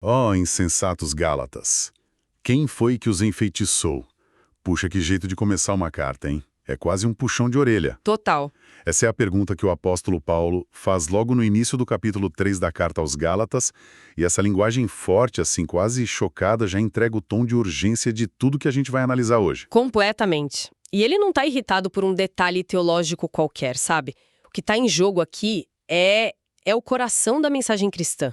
Ó, insensatos Gálatas! Quem foi que os enfeitiçou? Puxa, que jeito de começar uma carta, hein? É quase um puxão de orelha. Total. Essa é a pergunta que o apóstolo Paulo faz logo no início do capítulo 3 da carta aos Gálatas, e essa linguagem forte, assim, quase chocada, já entrega o tom de urgência de tudo que a gente vai analisar hoje. Completamente. E ele não tá irritado por um detalhe teológico qualquer, sabe? O que tá em jogo aqui é o coração da mensagem cristã.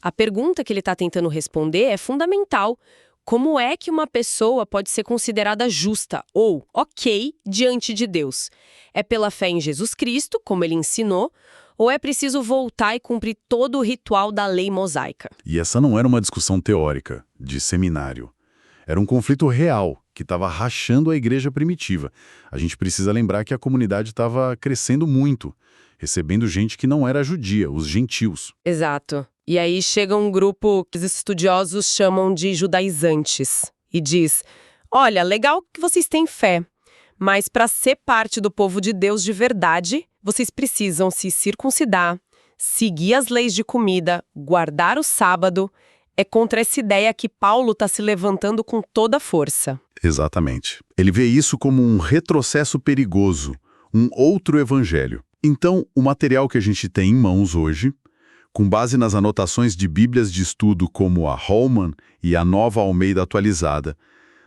A pergunta que ele tá tentando responder é fundamental. Como é que uma pessoa pode ser considerada justa ou ok diante de Deus? É pela fé em Jesus Cristo, como ele ensinou, ou é preciso voltar e cumprir todo o ritual da lei mosaica? E essa não era uma discussão teórica, de seminário. Era um conflito real, que estava rachando a igreja primitiva. A gente precisa lembrar que a comunidade estava crescendo muito, recebendo gente que não era judia, os gentios. Exato. E aí chega um grupo que os estudiosos chamam de judaizantes e diz: olha, legal que vocês têm fé, mas para ser parte do povo de Deus de verdade, vocês precisam se circuncidar, seguir as leis de comida, guardar o sábado. É contra essa ideia que Paulo está se levantando com toda a força. Exatamente. Ele vê isso como um retrocesso perigoso, um outro evangelho. Então, o material que a gente tem em mãos hoje, com base nas anotações de bíblias de estudo como a Holman e a Nova Almeida Atualizada,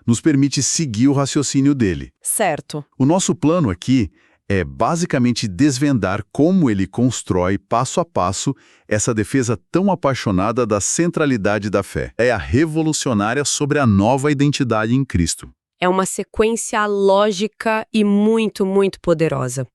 nos permite seguir o raciocínio dele. Certo. O nosso plano aqui é basicamente desvendar como ele constrói, passo a passo, essa defesa tão apaixonada da centralidade da fé. É a revolucionária sobre a nova identidade em Cristo. É uma sequência lógica e muito, muito poderosa.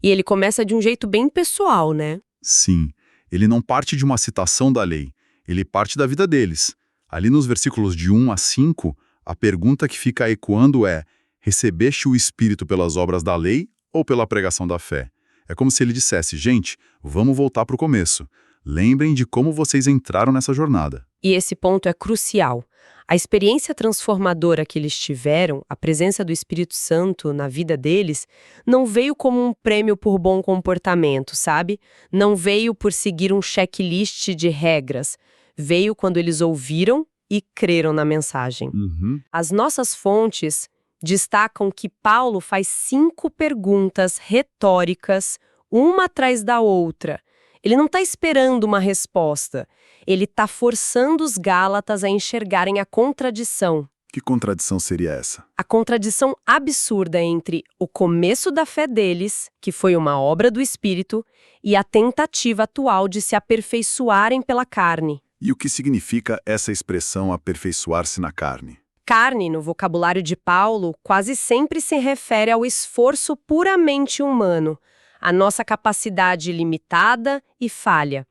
E ele começa de um jeito bem pessoal, né? Sim, ele não parte de uma citação da lei, ele parte da vida deles. Ali nos versículos de 1 a 5, a pergunta que fica ecoando é: recebeste o Espírito pelas obras da lei ou pela pregação da fé? É como se ele dissesse: gente, vamos voltar para o começo. Lembrem de como vocês entraram nessa jornada. E esse ponto é crucial. A experiência transformadora que eles tiveram, a presença do Espírito Santo na vida deles, não veio como um prêmio por bom comportamento, sabe? Não veio por seguir um checklist de regras. Veio quando eles ouviram e creram na mensagem. As nossas fontes destacam que Paulo faz 5 perguntas retóricas, uma atrás da outra. Ele não está esperando uma resposta. Ele está forçando os Gálatas a enxergarem a contradição. Que contradição seria essa? A contradição absurda entre o começo da fé deles, que foi uma obra do Espírito, e a tentativa atual de se aperfeiçoarem pela carne. E o que significa essa expressão aperfeiçoar-se na carne? Carne, no vocabulário de Paulo, quase sempre se refere ao esforço puramente humano, a nossa capacidade limitada e falha.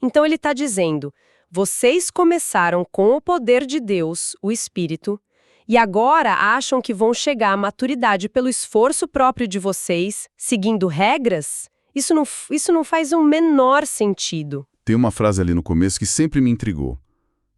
Então ele está dizendo: vocês começaram com o poder de Deus, o Espírito, e agora acham que vão chegar à maturidade pelo esforço próprio de vocês, seguindo regras? Isso não faz o menor sentido. Tem uma frase ali no começo que sempre me intrigou.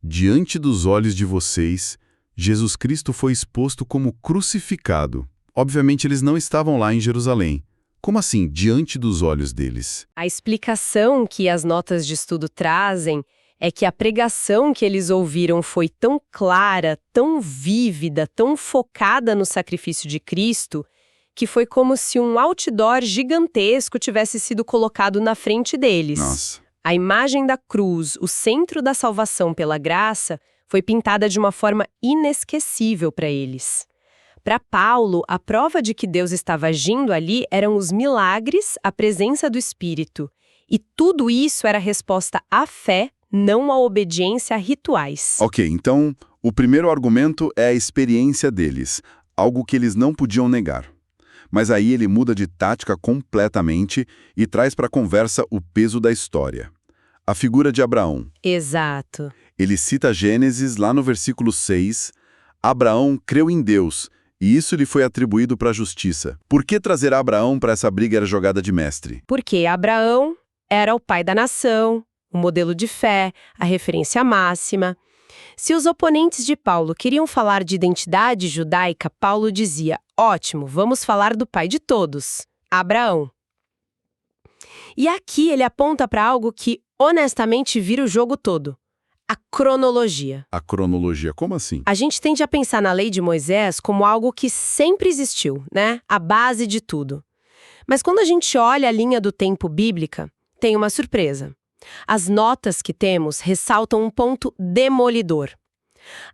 Diante dos olhos de vocês, Jesus Cristo foi exposto como crucificado. Obviamente eles não estavam lá em Jerusalém. Como assim, diante dos olhos deles? A explicação que as notas de estudo trazem é que a pregação que eles ouviram foi tão clara, tão vívida, tão focada no sacrifício de Cristo, que foi como se um outdoor gigantesco tivesse sido colocado na frente deles. Nossa. A imagem da cruz, o centro da salvação pela graça, foi pintada de uma forma inesquecível para eles. Para Paulo, a prova de que Deus estava agindo ali eram os milagres, a presença do Espírito. E tudo isso era resposta à fé, não à obediência a rituais. Ok, então o primeiro argumento é a experiência deles, algo que eles não podiam negar. Mas aí ele muda de tática completamente e traz para a conversa o peso da história. A figura de Abraão. Exato. Ele cita Gênesis lá no versículo 6. Abraão creu em Deus, e isso lhe foi atribuído para a justiça. Por que trazer Abraão para essa briga era jogada de mestre? Porque Abraão era o pai da nação, o modelo de fé, a referência máxima. Se os oponentes de Paulo queriam falar de identidade judaica, Paulo dizia: ótimo, vamos falar do pai de todos, Abraão. E aqui ele aponta para algo que, honestamente, vira o jogo todo. A cronologia. A cronologia, como assim? A gente tende a pensar na lei de Moisés como algo que sempre existiu, né? A base de tudo. Mas quando a gente olha a linha do tempo bíblica, tem uma surpresa. As notas que temos ressaltam um ponto demolidor.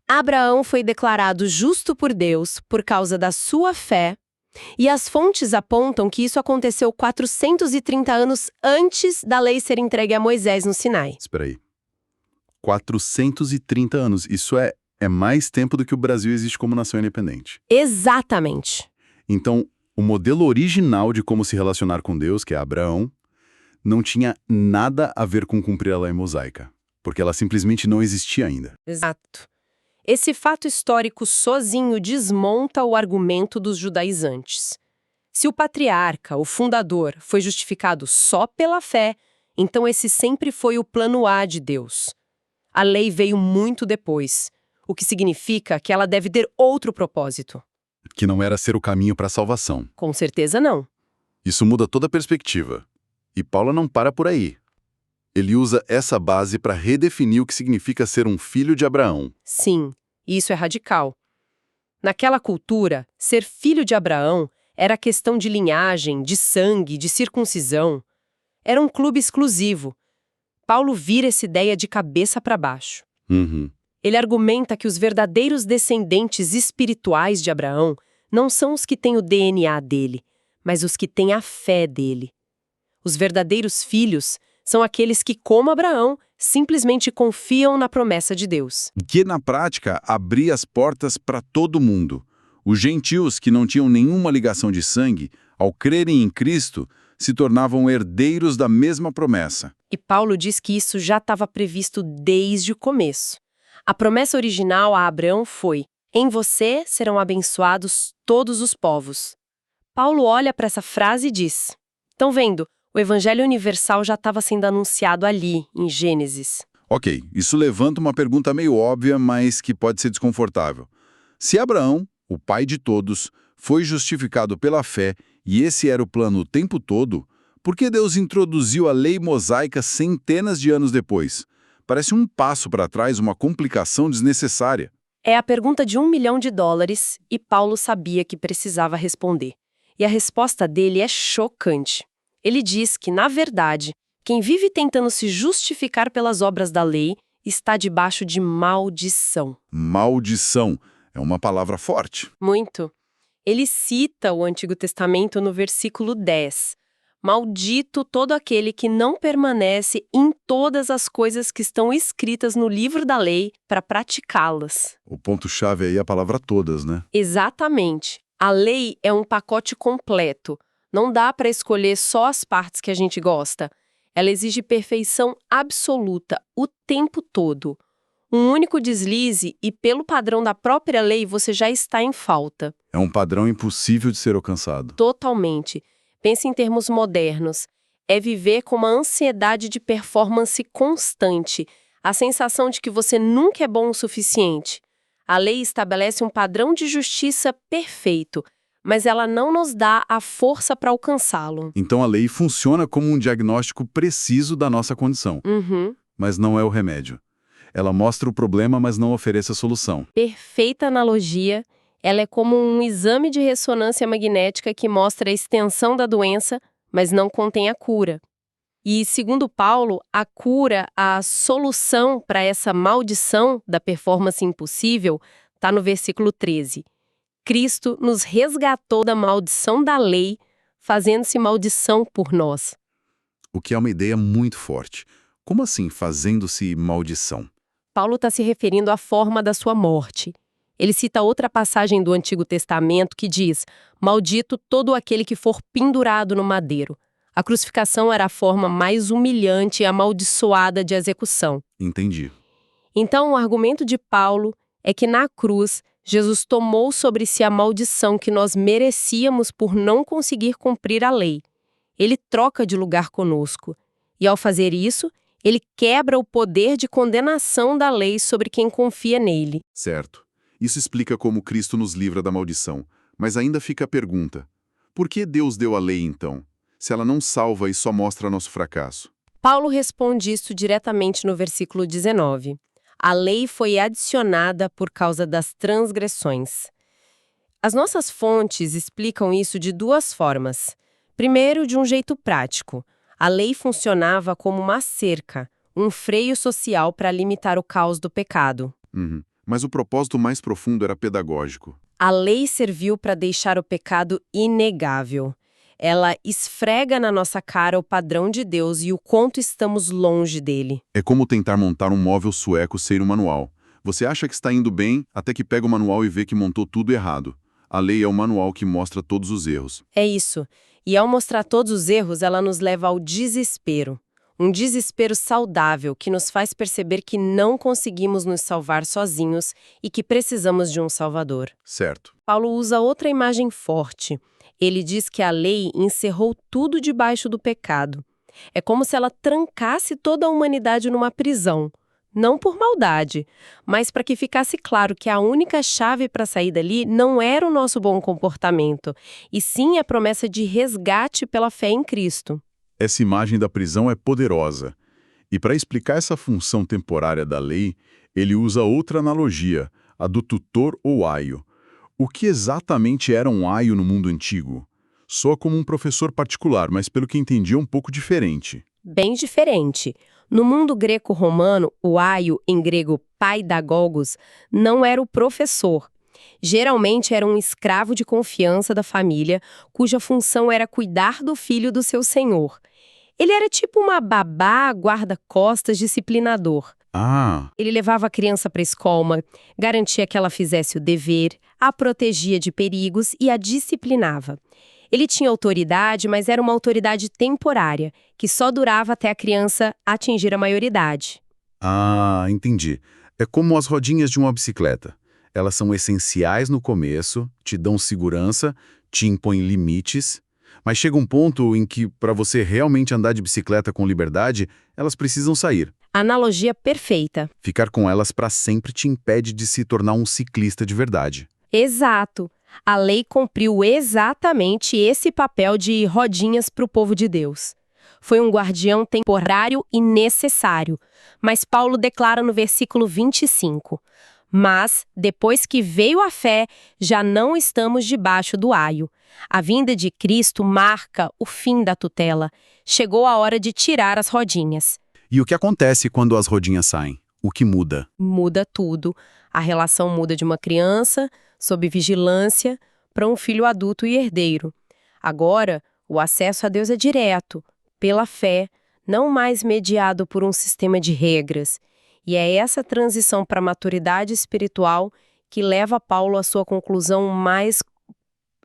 Abraão foi declarado justo por Deus por causa da sua fé, e as fontes apontam que isso aconteceu 430 anos antes da lei ser entregue a Moisés no Sinai. Espera aí. 430 anos. Isso é mais tempo do que o Brasil existe como nação independente. Exatamente. Então, o modelo original de como se relacionar com Deus, que é Abraão, não tinha nada a ver com cumprir a lei mosaica, porque ela simplesmente não existia ainda. Exato. Esse fato histórico sozinho desmonta o argumento dos judaizantes. Se o patriarca, o fundador, foi justificado só pela fé, então esse sempre foi o plano A de Deus. A lei veio muito depois, o que significa que ela deve ter outro propósito. Que não era ser o caminho para a salvação. Com certeza não. Isso muda toda a perspectiva. E Paulo não para por aí. Ele usa essa base para redefinir o que significa ser um filho de Abraão. Sim, isso é radical. Naquela cultura, ser filho de Abraão era questão de linhagem, de sangue, de circuncisão. Era um clube exclusivo. Paulo vira essa ideia de cabeça para baixo. Ele argumenta que os verdadeiros descendentes espirituais de Abraão não são os que têm o DNA dele, mas os que têm a fé dele. Os verdadeiros filhos são aqueles que, como Abraão, simplesmente confiam na promessa de Deus. Que, na prática, abria as portas para todo mundo. Os gentios, que não tinham nenhuma ligação de sangue, ao crerem em Cristo, se tornavam herdeiros da mesma promessa. E Paulo diz que isso já estava previsto desde o começo. A promessa original a Abraão foi: em você serão abençoados todos os povos. Paulo olha para essa frase e diz: estão vendo? O Evangelho Universal já estava sendo anunciado ali, em Gênesis. Ok, isso levanta uma pergunta meio óbvia, mas que pode ser desconfortável. Se Abraão, o pai de todos, foi justificado pela fé e esse era o plano o tempo todo, por que Deus introduziu a lei mosaica centenas de anos depois? Parece um passo para trás, uma complicação desnecessária. É a pergunta de $1 milhão e Paulo sabia que precisava responder. E a resposta dele é chocante. Ele diz que, na verdade, quem vive tentando se justificar pelas obras da lei está debaixo de maldição. Maldição é uma palavra forte. Muito. Ele cita o Antigo Testamento no versículo 10. Maldito todo aquele que não permanece em todas as coisas que estão escritas no livro da lei para praticá-las. O ponto-chave aí é a palavra todas, né? Exatamente. A lei é um pacote completo. Não dá para escolher só as partes que a gente gosta. Ela exige perfeição absoluta, o tempo todo. Um único deslize e, pelo padrão da própria lei, você já está em falta. É um padrão impossível de ser alcançado. Totalmente. Pense em termos modernos. É viver com uma ansiedade de performance constante, a sensação de que você nunca é bom o suficiente. A lei estabelece um padrão de justiça perfeito, mas ela não nos dá a força para alcançá-lo. Então a lei funciona como um diagnóstico preciso da nossa condição, mas não é o remédio. Ela mostra o problema, mas não oferece a solução. Perfeita analogia. Ela é como um exame de ressonância magnética que mostra a extensão da doença, mas não contém a cura. E, segundo Paulo, a cura, a solução para essa maldição da performance impossível, está no versículo 13. Cristo nos resgatou da maldição da lei, fazendo-se maldição por nós. O que é uma ideia muito forte. Como assim, fazendo-se maldição? Paulo está se referindo à forma da sua morte. Ele cita outra passagem do Antigo Testamento que diz: maldito todo aquele que for pendurado no madeiro. A crucificação era a forma mais humilhante e amaldiçoada de execução. Entendi. Então, o argumento de Paulo é que na cruz, Jesus tomou sobre si a maldição que nós merecíamos por não conseguir cumprir a lei. Ele troca de lugar conosco. E ao fazer isso, ele quebra o poder de condenação da lei sobre quem confia nele. Certo. Isso explica como Cristo nos livra da maldição. Mas ainda fica a pergunta: por que Deus deu a lei então, se ela não salva e só mostra nosso fracasso? Paulo responde isso diretamente no versículo 19. A lei foi adicionada por causa das transgressões. As nossas fontes explicam isso de duas formas. Primeiro, de um jeito prático. A lei funcionava como uma cerca, um freio social para limitar o caos do pecado. Uhum. Mas o propósito mais profundo era pedagógico. A lei serviu para deixar o pecado inegável. Ela esfrega na nossa cara o padrão de Deus e o quanto estamos longe dele. É como tentar montar um móvel sueco sem um manual. Você acha que está indo bem, até que pega o manual e vê que montou tudo errado. A lei é o manual que mostra todos os erros. É isso. E ao mostrar todos os erros, ela nos leva ao desespero. Um desespero saudável que nos faz perceber que não conseguimos nos salvar sozinhos e que precisamos de um Salvador. Certo. Paulo usa outra imagem forte. Ele diz que a lei encerrou tudo debaixo do pecado. É como se ela trancasse toda a humanidade numa prisão. Não por maldade, mas para que ficasse claro que a única chave para sair dali não era o nosso bom comportamento, e sim a promessa de resgate pela fé em Cristo. Essa imagem da prisão é poderosa. E para explicar essa função temporária da lei, ele usa outra analogia, a do tutor ou aio. O que exatamente era um aio no mundo antigo? Soa como um professor particular, mas pelo que entendi é um pouco diferente. Bem diferente. No mundo greco-romano, o aio, em grego paidagogos, não era o professor. Geralmente era um escravo de confiança da família, cuja função era cuidar do filho do seu senhor. Ele era tipo uma babá, guarda-costas, disciplinador. Ele levava a criança para a escola, garantia que ela fizesse o dever, a protegia de perigos e a disciplinava. Ele tinha autoridade, mas era uma autoridade temporária, que só durava até a criança atingir a maioridade. Entendi. É como as rodinhas de uma bicicleta. Elas são essenciais no começo, te dão segurança, te impõem limites, mas chega um ponto em que, para você realmente andar de bicicleta com liberdade, elas precisam sair. Analogia perfeita. Ficar com elas para sempre te impede de se tornar um ciclista de verdade. Exato. A lei cumpriu exatamente esse papel de rodinhas para o povo de Deus. Foi um guardião temporário e necessário, mas Paulo declara no versículo 25: mas, depois que veio a fé, já não estamos debaixo do aio. A vinda de Cristo marca o fim da tutela. Chegou a hora de tirar as rodinhas. E o que acontece quando as rodinhas saem? O que muda? Muda tudo. A relação muda de uma criança, sob vigilância, para um filho adulto e herdeiro. Agora, o acesso a Deus é direto, pela fé, não mais mediado por um sistema de regras. E é essa transição para a maturidade espiritual que leva Paulo à sua conclusão mais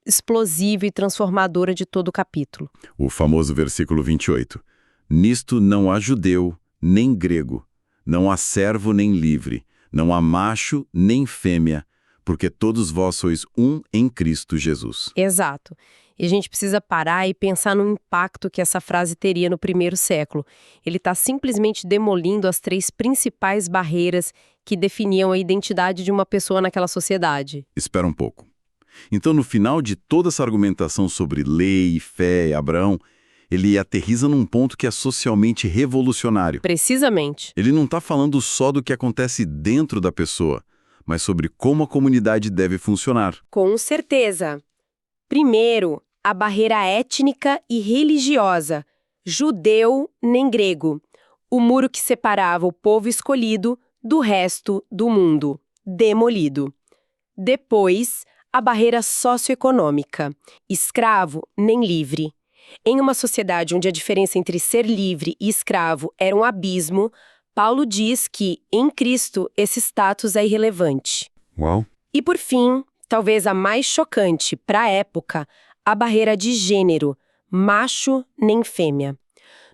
explosiva e transformadora de todo o capítulo. O famoso versículo 28. Nisto não há judeu, nem grego, não há servo nem livre, não há macho nem fêmea, porque todos vós sois um em Cristo Jesus. Exato. E a gente precisa parar e pensar no impacto que essa frase teria no primeiro século. Ele está simplesmente demolindo as 3 principais barreiras que definiam a identidade de uma pessoa naquela sociedade. Espera um pouco. Então, no final de toda essa argumentação sobre lei, fé e Abraão, ele aterriza num ponto que é socialmente revolucionário. Precisamente. Ele não está falando só do que acontece dentro da pessoa, mas sobre como a comunidade deve funcionar. Com certeza. Primeiro, a barreira étnica e religiosa, judeu nem grego, o muro que separava o povo escolhido do resto do mundo, demolido. Depois, a barreira socioeconômica, escravo nem livre. Em uma sociedade onde a diferença entre ser livre e escravo era um abismo, Paulo diz que, em Cristo, esse status é irrelevante. Uau! E por fim, talvez a mais chocante para a época, a barreira de gênero, macho nem fêmea.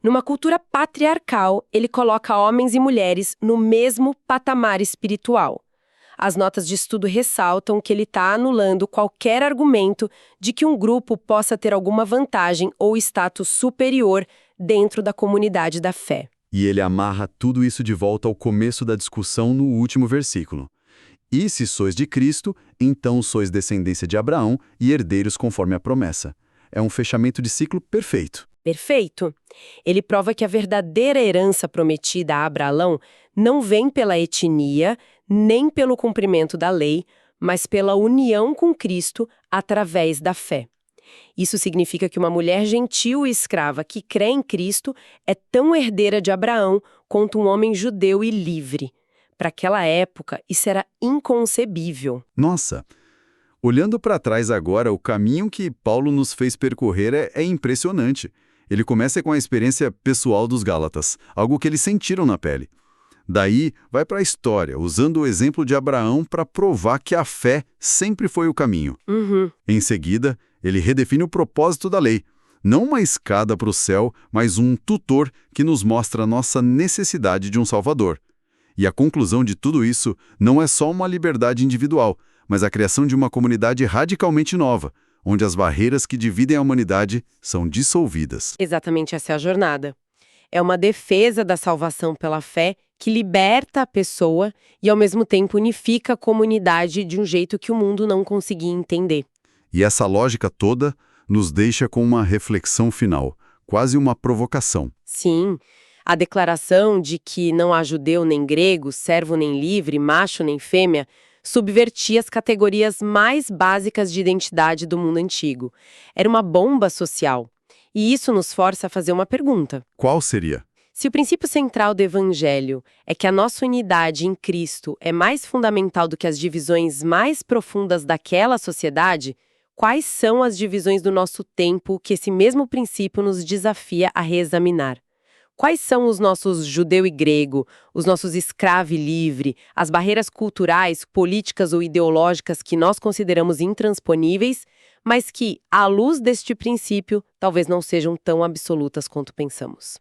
Numa cultura patriarcal, ele coloca homens e mulheres no mesmo patamar espiritual. As notas de estudo ressaltam que ele está anulando qualquer argumento de que um grupo possa ter alguma vantagem ou status superior dentro da comunidade da fé. E ele amarra tudo isso de volta ao começo da discussão no último versículo. E se sois de Cristo, então sois descendência de Abraão e herdeiros conforme a promessa. É um fechamento de ciclo perfeito. Perfeito. Ele prova que a verdadeira herança prometida a Abraão Não vem pela etnia, nem pelo cumprimento da lei, mas pela união com Cristo através da fé. Isso significa que uma mulher gentil e escrava que crê em Cristo é tão herdeira de Abraão quanto um homem judeu e livre. Para aquela época, isso era inconcebível. Nossa! Olhando para trás agora, o caminho que Paulo nos fez percorrer é impressionante. Ele começa com a experiência pessoal dos Gálatas, algo que eles sentiram na pele. Daí, vai para a história, usando o exemplo de Abraão para provar que a fé sempre foi o caminho. Em seguida, ele redefine o propósito da lei. Não uma escada para o céu, mas um tutor que nos mostra a nossa necessidade de um Salvador. E a conclusão de tudo isso não é só uma liberdade individual, mas a criação de uma comunidade radicalmente nova, onde as barreiras que dividem a humanidade são dissolvidas. Exatamente essa é a jornada. É uma defesa da salvação pela fé que liberta a pessoa e, ao mesmo tempo, unifica a comunidade de um jeito que o mundo não conseguia entender. E essa lógica toda nos deixa com uma reflexão final, quase uma provocação. Sim, a declaração de que não há judeu nem grego, servo nem livre, macho nem fêmea, subvertia as categorias mais básicas de identidade do mundo antigo. Era uma bomba social. E isso nos força a fazer uma pergunta. Qual seria? Se o princípio central do Evangelho é que a nossa unidade em Cristo é mais fundamental do que as divisões mais profundas daquela sociedade, quais são as divisões do nosso tempo que esse mesmo princípio nos desafia a reexaminar? Quais são os nossos judeu e grego, os nossos escravo e livre, as barreiras culturais, políticas ou ideológicas que nós consideramos intransponíveis, mas que, à luz deste princípio, talvez não sejam tão absolutas quanto pensamos?